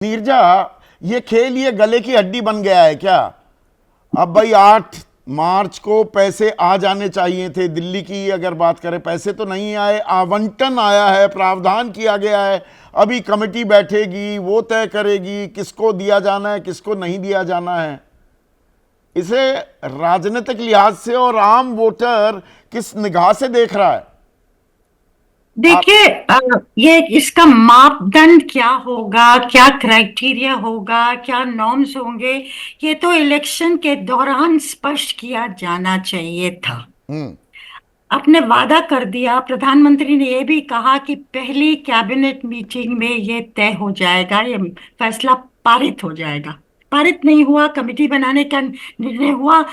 नीरजा, ये खेल ये गले की हड्डी बन गया है क्या? अब भाई 8 मार्च को पैसे आ जाने चाहिए थे। दिल्ली की अगर बात करें, पैसे तो नहीं आए, आवंटन आया है, प्रावधान किया गया है। अभी कमेटी बैठेगी, वो तय करेगी किसको दिया जाना है, किसको नहीं दिया जाना है। इसे राजनीतिक लिहाज से और आम वोटर किस निगाह से देख रहा है? आप देखिए, ये इसका मापदंड क्या होगा, क्या क्राइटेरिया होगा, क्या नॉर्म्स होंगे, ये तो इलेक्शन के दौरान स्पष्ट किया जाना चाहिए था। हम्म। आपने वादा कर दिया, प्रधानमंत्री ने ये भी कहा कि पहली कैबिनेट मीटिंग में ये तय हो जाएगा, ये फैसला पारित हो जाएगा। पारित नहीं हुआ, कमेटी बनाने का निर्णय हुआ।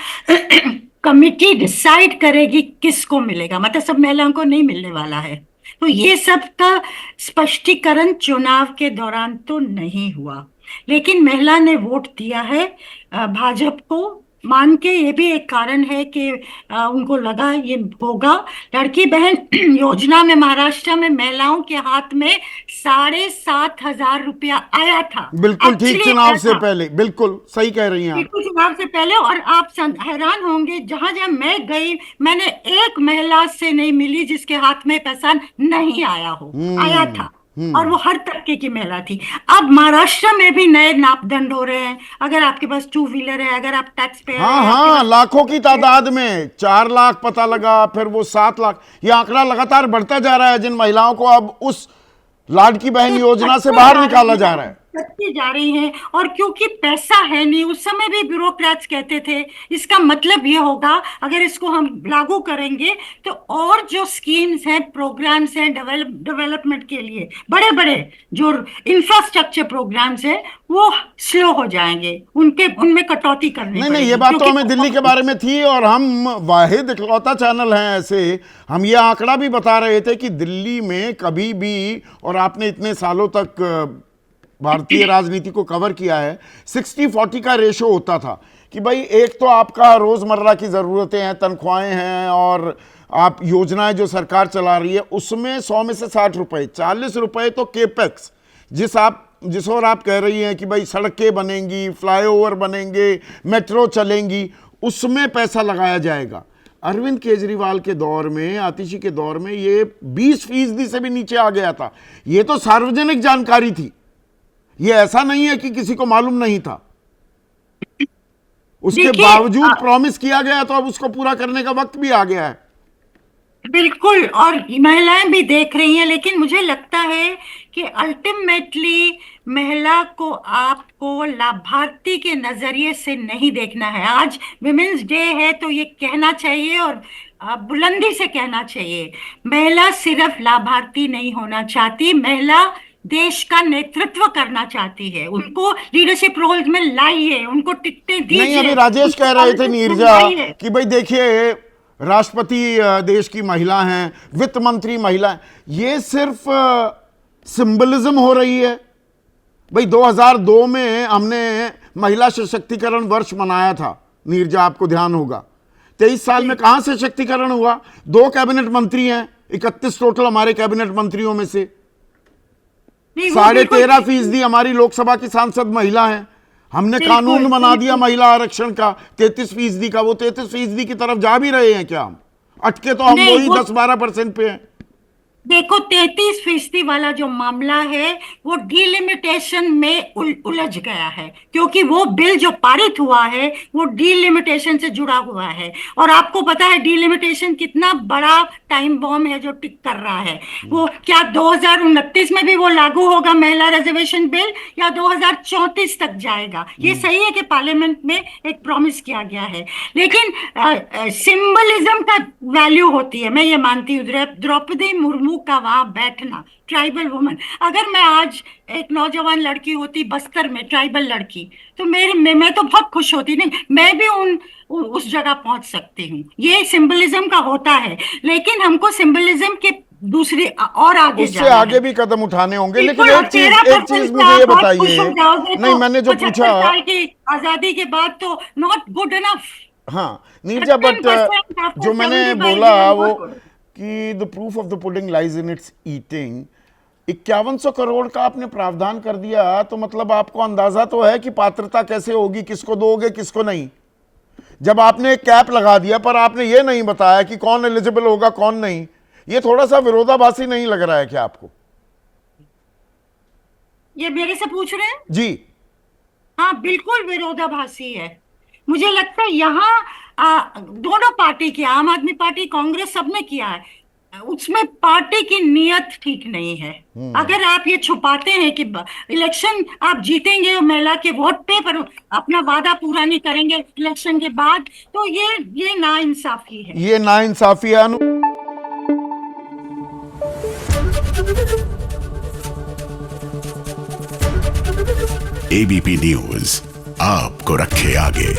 कमेटी डिसाइड करेगी किसको मिलेगा, मतलब सब महिलाओं को नहीं मिलने वाला है। तो ये सब का स्पष्टीकरण चुनाव के दौरान तो नहीं हुआ, लेकिन महिला ने वोट दिया है भाजपा को। मान के ये भी एक कारण है कि उनको लगा ये होगा। लड़की बहन योजना में महाराष्ट्र में महिलाओं के हाथ में 7,500 रुपया आया था। बिल्कुल ठीक, एक्चुअली चुनाव आया से था, पहले। बिल्कुल सही कह रही हैं आप। बिल्कुल चुनाव से पहले। और आप हैरान होंगे, जहां जहां मैं गई, मैंने एक महिला से नहीं मिली जिसके हाथ में पैसा नहीं आया हो। आया हम्म। था, और वो हम्म। हर तबके की महिला थी। अब महाराष्ट्र में भी नए मापदंड हो रहे हैं। अगर आपके पास टू व्हीलर है, अगर आप टैक्स पेयर हाँ है, आपके हाँ, पास लाखों की तादाद में 4 लाख पता लगा, फिर वो 7 लाख। ये आंकड़ा लगातार बढ़ता जा रहा है, जिन महिलाओं को अब उस लाडकी बहन योजना से कटते बाहर जा निकाला रही जा हैं, रहा है। कटती जा रही हैं। और क्योंकि पैसा है नहीं, उस समय भी ब्यूरोक्रेट्स कहते थे इसका मतलब ये होगा अगर इसको हम लागू करेंगे तो और जो स्कीम्स हैं, प्रोग्राम्स हैं डेवलपमेंट के लिए, बड़े बड़े जो इंफ्रास्ट्रक्चर प्रोग्राम्स हैं, वो स्लो हो जाएंगे, उनके उनमें कटौती करनी नहीं नहीं, ये पड़ेगी बात तो क्योंकि हमें दिल्ली के बारे में थी, और हम वाहिद इकलौता चैनल हैं ऐसे। हम ये आंकड़ा भी बता रहे थे कि दिल्ली में कभी भी, और आपने इतने सालों तक भारतीय राजनीति को कवर किया है, 60-40 का रेशो होता था कि भाई एक तो आपका रोजमर्रा की जरूरतें हैं, तनख्वाहें हैं, और आप योजनाएं जो सरकार चला रही है उसमें 100 में से 60 रुपए, 40 रुपए तो केपेक्स, जिस और आप कह रही हैं कि भाई सड़कें बनेंगी, फ्लाईओवर बनेंगे, मेट्रो चलेंगी, उसमें पैसा लगाया जाएगा। अरविंद केजरीवाल के दौर में, आतिशी के दौर में ये 20% से भी नीचे आ गया था। ये तो सार्वजनिक जानकारी थी, ये ऐसा नहीं है कि किसी को मालूम नहीं था। उसके देखिए, बावजूद प्रॉमिस किया गया, तो अब उसको पूरा करने का वक्त भी आ गया है। बिल्कुल, और महिलाएं भी देख रही हैं। लेकिन मुझे लगता है कि अल्टीमेटली महिला को आपको लाभार्थी के नजरिए से नहीं देखना है। आज विमेंस डे है तो ये कहना चाहिए, और बुलंदी से कहना चाहिए, महिला सिर्फ लाभार्थी नहीं होना चाहती, महिला देश का नेतृत्व करना चाहती है। उनको लीडरशिप रोल्स में लाइए, उनको टिकटें नहीं, अभी दीजिए, राजेश उनको कह रहे थे पॉलिटिक्स में नीरजा लाइए। कि भाई देखिए, राष्ट्रपति देश की महिला हैं, वित्त मंत्री महिला हैं, ये सिर्फ सिंबलिज्म हो रही है। भाई 2002 में हमने महिला सशक्तिकरण वर्ष मनाया था नीरजा, आपको ध्यान होगा। 23 साल में कहां से सशक्तिकरण हुआ? 2 कैबिनेट मंत्री हैं, 31 टोटल हमारे कैबिनेट मंत्रियों में से नहीं, वो बिल्कुल 13.5% हमारी लोकसभा की सांसद महिला हैं। हमने बिल्कुल कानून बना दिया बिल्कुल। महिला आरक्षण का 33% का। वो 33% की तरफ जा भी रहे हैं क्या हम? अटके तो हम नहीं, वही वो 10-12% पे हैं। देखो, 33% वाला जो मामला है वो डिलिमिटेशन में उलझ गया है, क्योंकि वो बिल जो पारित हुआ है वो डिलिमिटेशन से जुड़ा हुआ है। और आपको पता है डिलिमिटेशन कितना बड़ा टाइम बॉम्ब है जो टिक कर रहा है। वो क्या 2029 में भी वो लागू होगा महिला रिजर्वेशन बिल, या 2034 तक जाएगा? ये सही है कि पार्लियामेंट में एक प्रॉमिस किया गया है, लेकिन सिंबलिज्म का वैल्यू होती है। मैं ये मानती हूँ, द्रौपदी मुर्मू का वहां बैठना, ट्राइबल वुमन, अगर मैं आज एक नौजवान लड़की होती बस्तर में, ट्राइबल लड़की, तो मैं तो बहुत खुश होती। नहीं, मैं भी उस जगह पहुंच सकती हूँ। ये सिंबलिज्म का होता है, लेकिन हमको सिंबलिज्म के दूसरे और आगे उससे जाना आगे है। भी कदम उठाने होंगे। लेकिन बिल्कुल, और एक चीज, तेरह एक चीज परसेंट से मुझे आप ये बहुत खुश हो बताइए। जाओगे नहीं, तो मैंने जो पूछा, 75 साल की आजादी के बाद तो नॉट गुड इनफ। हाँ नीरजा, बट 13% आफ्टर जो मैंने 75 बोला इज वो गुड। कि the proof of the pudding lies in its eating. 5100 crore का आपने प्रावधान कर दिया, तो मतलब आपको अंदाजा तो है कि पात्रता कैसे होगी, किसको दोगे किसको नहीं। जब आपने एक कैप लगा दिया पर आपने ये नहीं बताया कि कौन एलिजिबल होगा कौन नहीं, ये थोड़ा सा विरोधाभासी नहीं लग रहा है क्या आपको? ये मेरे से पूछ रहे हैं? जी। हाँ, बिल्कुल विरोधाभासी है। मुझे लगता है यहाँ दोनों पार्टी की, आम आदमी पार्टी, कांग्रेस, सबने किया है, उसमें पार्टी की नीयत ठीक नहीं है। अगर आप ये छुपाते हैं कि इलेक्शन आप जीतेंगे और महिला के वोट पे, पर अपना वादा पूरा नहीं करेंगे इलेक्शन के बाद, तो ये नाइंसाफी है। ये नाइंसाफी है। एबीपी न्यूज आपको रखे आगे।